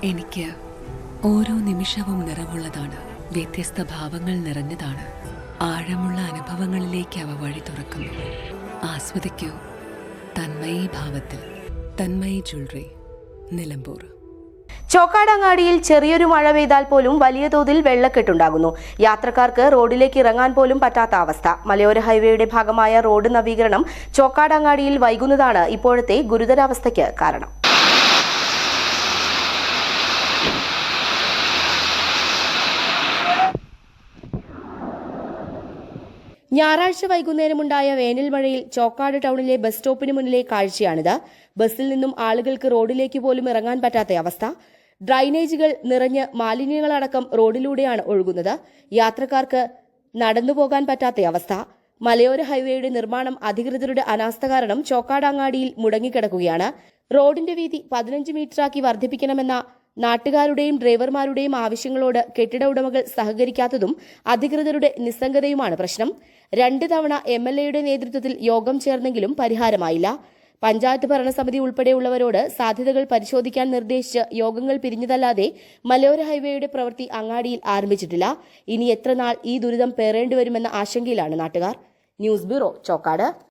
എനിക്ക് ഓരോ നിമിഷവും നിറവുള്ളതാണ്. വ്യത്യസ്ത ഭാവങ്ങൾ നിറഞ്ഞതാണ്. ആഴമുള്ള അനുഭവങ്ങളിലേക്ക് അവ വഴി തുറക്കുന്നു. ആസ്വദിക്കൂ തന്മയി ഭാവത്തിൽ. തന്മയി ജ്വല്ലറി, നിലമ്പൂർ. ചോക്കാടങ്ങാടിയിൽ ചെറിയൊരു മഴ പെയ്താൽ പോലും വലിയ തോതിൽ വെള്ളക്കെട്ടുണ്ടാകുന്നു. യാത്രക്കാർക്ക് റോഡിലേക്ക് ഇറങ്ങാൻ പോലും പറ്റാത്ത അവസ്ഥ. മലയോര ഹൈവേയുടെ ഭാഗമായ റോഡ് നവീകരണം ചോക്കാടങ്ങാടിയിൽ വൈകുന്നതാണ് ഇപ്പോഴത്തെ ഗുരുതരാവസ്ഥയ്ക്ക് കാരണം. ഞായറാഴ്ച വൈകുന്നേരമുണ്ടായ വേനൽ മഴയിൽ ചോക്കാട് ടൗണിലെ ബസ് സ്റ്റോപ്പിന് മുന്നിലെ കാഴ്ചയാണിത്. ബസ്സിൽ നിന്നും ആളുകൾക്ക് റോഡിലേക്ക് പോലും ഇറങ്ങാൻ പറ്റാത്ത അവസ്ഥ. ഡ്രൈനേജുകൾ നിറഞ്ഞ് മാലിന്യങ്ങളടക്കം റോഡിലൂടെയാണ് ഒഴുകുന്നത്. യാത്രക്കാർക്ക് നടന്നുപോകാൻ പറ്റാത്ത അവസ്ഥ. മലയോര ഹൈവേയുടെ നിർമ്മാണം അധികൃതരുടെ അനാസ്ഥ കാരണം ചോക്കാടങ്ങാടിയിൽ മുടങ്ങിക്കിടക്കുകയാണ്. റോഡിന്റെ വീതി 15 മീറ്ററാക്കി വർദ്ധിപ്പിക്കണമെന്ന നാട്ടുകാരുടെയും ഡ്രൈവർമാരുടെയും ആവശ്യങ്ങളോട് കെട്ടിട ഉടമകൾ സഹകരിക്കാത്തതും അധികൃതരുടെ നിസ്സംഗതയുമാണ് പ്രശ്നം. 2 തവണ MLAയുടെ നേതൃത്വത്തിൽ യോഗം ചേർന്നെങ്കിലും പരിഹാരമായില്ല. പഞ്ചായത്ത് ഭരണസമിതി ഉൾപ്പെടെയുള്ളവരോട് സാധ്യതകൾ പരിശോധിക്കാൻ നിർദ്ദേശിച്ച് യോഗങ്ങൾ പിരിഞ്ഞതല്ലാതെ മലയോര ഹൈവേയുടെ പ്രവൃത്തി അങ്ങാടിയിൽ ആരംഭിച്ചിട്ടില്ല. ഇനി എത്ര നാൾ ഈ ദുരിതം പേറേണ്ടിവരുമെന്ന ആശങ്കയിലാണ് നാട്ടുകാർ. News bureau, Chokkad.